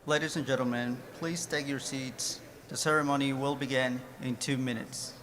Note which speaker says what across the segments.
Speaker 1: Ladies and gentlemen, please take your seats. The ceremony will begin in 2 minutes.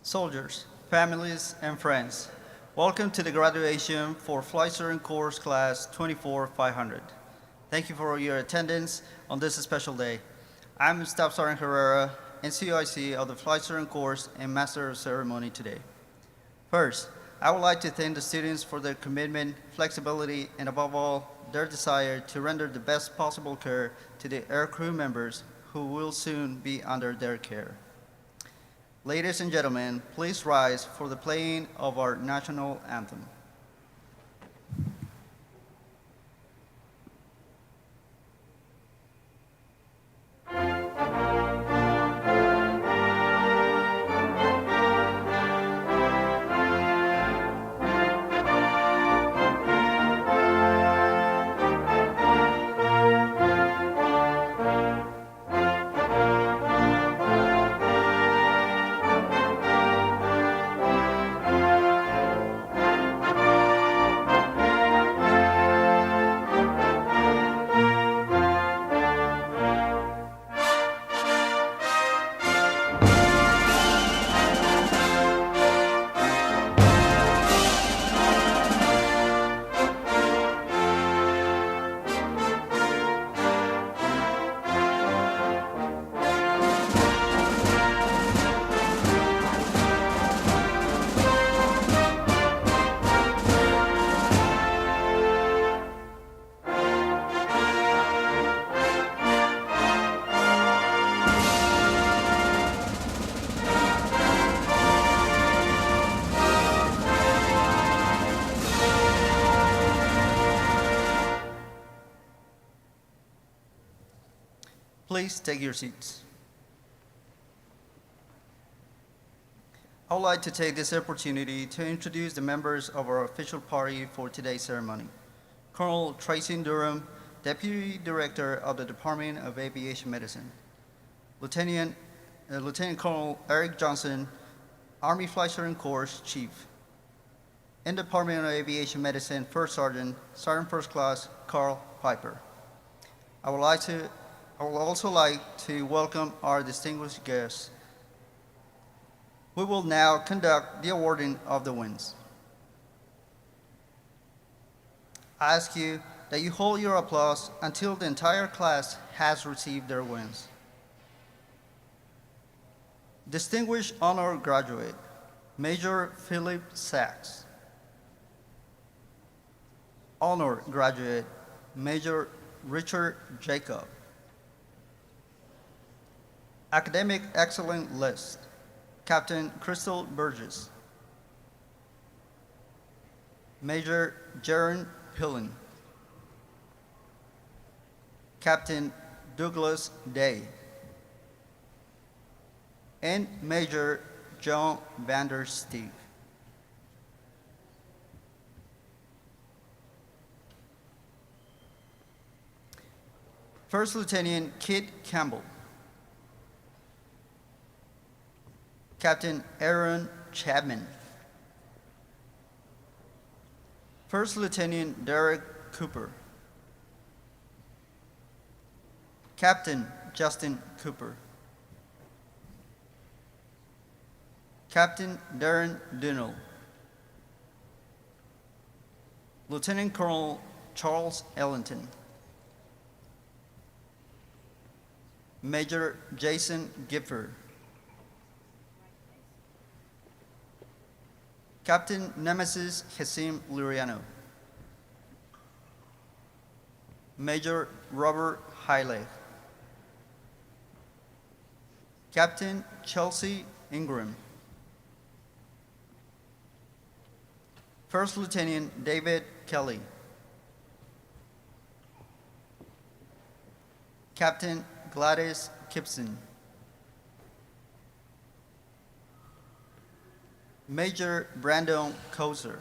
Speaker 1: Soldiers, families, and friends, welcome to the graduation for Flight Student Course Class 24500. Thank you for your attendance on this special day. I'm Staff Sergeant Herrera, NCOIC of the Flight Student Course and Master of Ceremony today. First, I would like to thank the students for their commitment, flexibility, and above all, their desire to render the best possible care to the air crew members who will soon be under their care. Ladies and gentlemen, please rise for the playing of our national anthem. Please take your seats. I would like to take this opportunity to introduce the members of our official party for today's ceremony. Colonel Tracy Durham, Deputy Director of the Department of Aviation Medicine. Lieutenant Colonel Eric Johnson, Army Flight Student Course Chief. In the Department of Aviation Medicine, First Sergeant, Sergeant First Class Carl Piper. I would also like to welcome our distinguished guests. We will now conduct the awarding of the wins. I ask you that you hold your applause until the entire class has received their wins. Distinguished Honor Graduate, Major Philip Sachs. Honor Graduate, Major Richard Jacob. Academic Excellent List, Captain Crystal Burgess. Major Jaron Pillen. Captain Douglas Day. And Major John Vander Steeg. First Lieutenant Kit Campbell, Captain Aaron Chapman, First Lieutenant Derek Cooper, Captain Justin Cooper, Captain Darren Dinnell, Lieutenant Colonel Charles Ellington, Major Jason Gifford, Captain Nemesis Hasim Luriano, Major Robert Haile, Captain Chelsea Ingram, First Lieutenant David Kelly, Captain Gladys Gibson, Major Brandon Koser,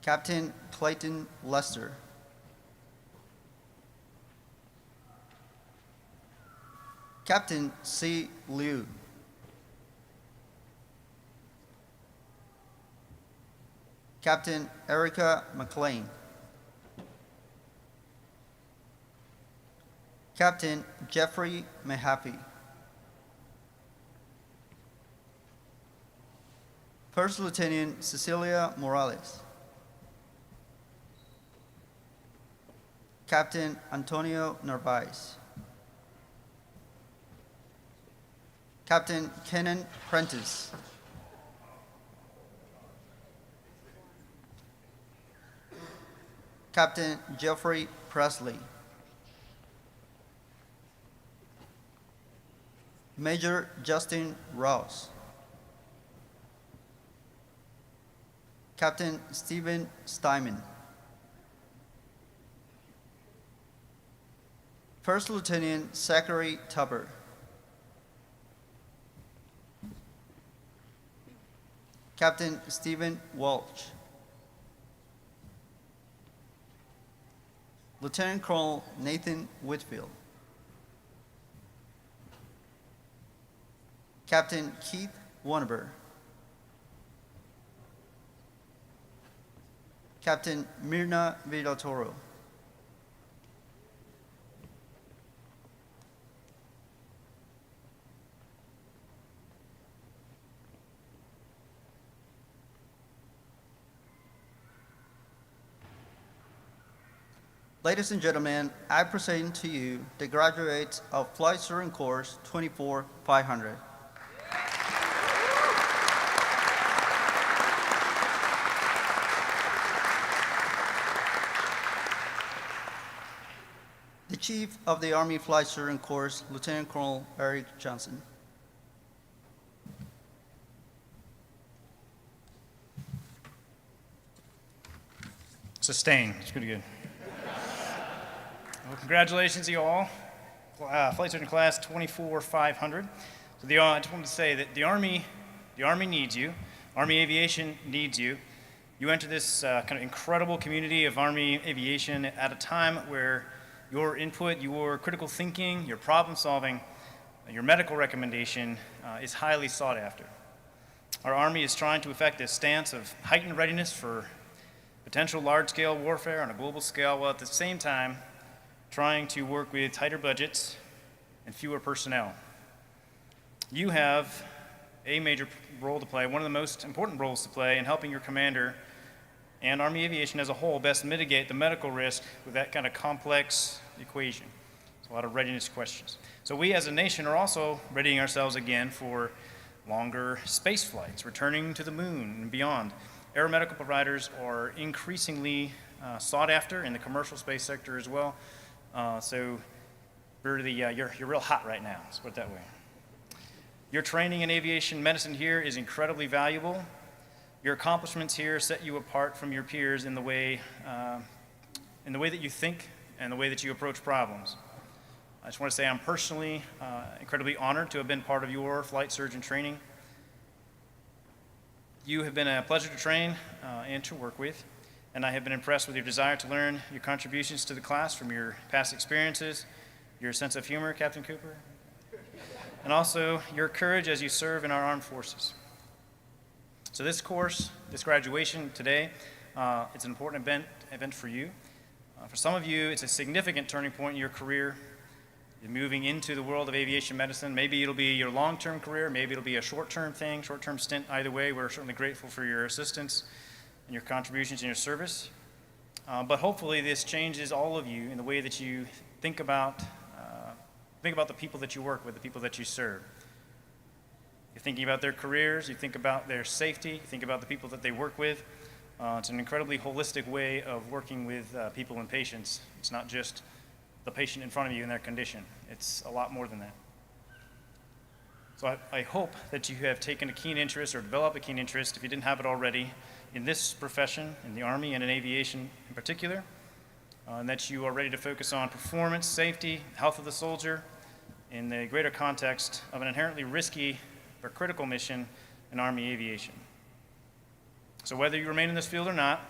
Speaker 1: Captain Clayton Lester, Captain C. Liu, Captain Erica McLean, Captain Jeffrey Mahaffey, First Lieutenant Cecilia Morales, Captain Antonio Narvaez, Captain Kenan Prentice, Captain Jeffrey Presley, Major Justin Ross, Captain Stephen Steinman, First Lieutenant Zachary Tupper, Captain Stephen Walsh, Lieutenant Colonel Nathan Whitfield, Captain Keith Warneber, Captain Mirna Villatoro, Ladies and gentlemen, I present to you the graduates of Flight Student Course 24-500. The Chief of the Army Flight Student Course, Lieutenant Colonel Eric Johnson.
Speaker 2: Sustain. It's pretty good. Well, congratulations, you all. Flight Student Class 24-500. So I just wanted to say that the Army needs you. Army Aviation needs you. You enter this kind of incredible community of Army Aviation at a time where your input, your critical thinking, your problem solving, your medical recommendation is highly sought after. Our Army is trying to effect a stance of heightened readiness for potential large-scale warfare on a global scale, while at the same time trying to work with tighter budgets and fewer personnel. You have a major role to play, one of the most important roles to play in helping your commander and Army Aviation as a whole best mitigate the medical risk with that kind of complex equation. It's a lot of readiness questions. So we as a nation are also readying ourselves again for longer space flights, returning to the moon and beyond. Aeromedical providers are increasingly sought after in the commercial space sector as well. So really, you're real hot right now, let's put it that way. Your training in aviation medicine here is incredibly valuable. Your accomplishments here set you apart from your peers in the way that you think and the way that you approach problems. I just want to say I'm personally incredibly honored to have been part of your flight surgeon training. You have been a pleasure to train and to work with. and I have been impressed with your desire to learn, your contributions to the class from your past experiences, your sense of humor, Captain Cooper, and also your courage as you serve in our armed forces. So this course, this graduation today, it's an important event for you. For some of you, it's a significant turning point in your career. You're moving into the world of aviation medicine. Maybe it'll be your long-term career, maybe it'll be a short-term thing, short-term stint. Either way, we're certainly grateful for your assistance and your contributions and your service. But hopefully this changes all of you in the way that you think about the people that you work with, the people that you serve. You're thinking about their careers, you think about their safety, you think about the people that they work with. It's an incredibly holistic way of working with people and patients. It's not just the patient in front of you and their condition. It's a lot more than that. So I hope that you have taken a keen interest or developed a keen interest, if you didn't have it already, in this profession, in the Army and in aviation in particular, and that you are ready to focus on performance, safety, health of the soldier in the greater context of an inherently risky but critical mission in Army aviation. So whether you remain in this field or not,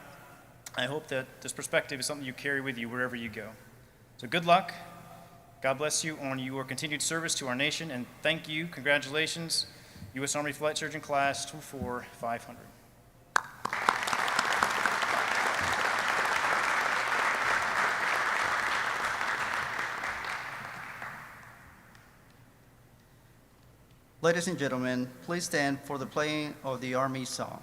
Speaker 2: I hope that this perspective is something you carry with you wherever you go. So good luck. God bless you on your continued service to our nation, and thank you, congratulations, U.S. Army Flight Surgeon Class 24500.
Speaker 1: Ladies and gentlemen, please stand for the playing of the Army song.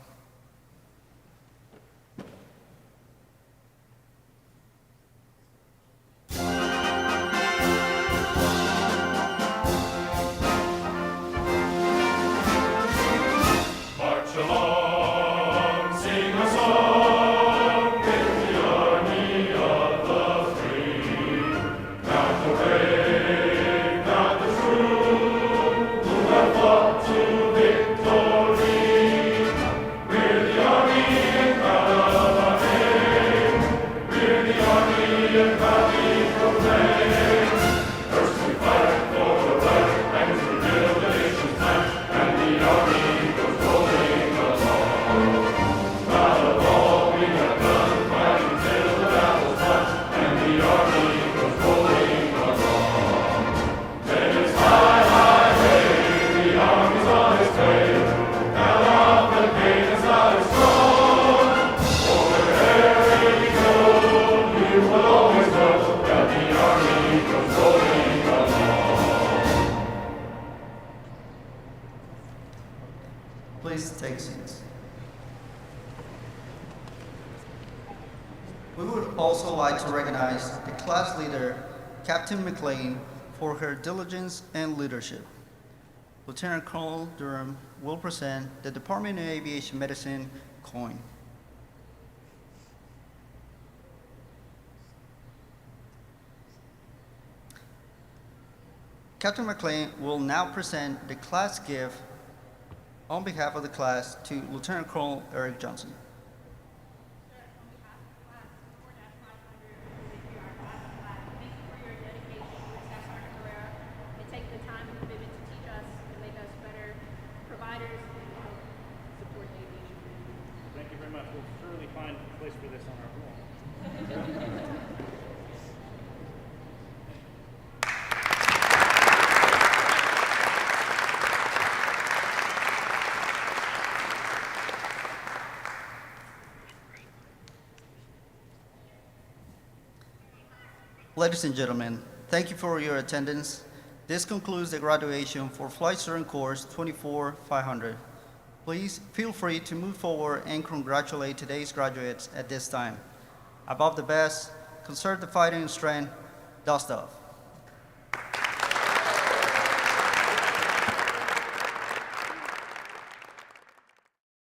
Speaker 1: Please take seats. We would also like to recognize the class leader, Captain McLean, for her diligence and leadership. Lieutenant Colonel Durham will present the Department of Aviation Medicine coin. Captain McLean will now present the class gift on behalf of the class to Lieutenant Colonel Eric Johnson.
Speaker 2: Thank you very much. We'll surely find a place for this on our wall.
Speaker 1: Ladies and gentlemen, thank you for your attendance. This concludes the graduation for Flight Surgeon Course 24500. Please feel free to move forward and congratulate today's graduates at this time. Above the best, conserve the fighting strength, dust off.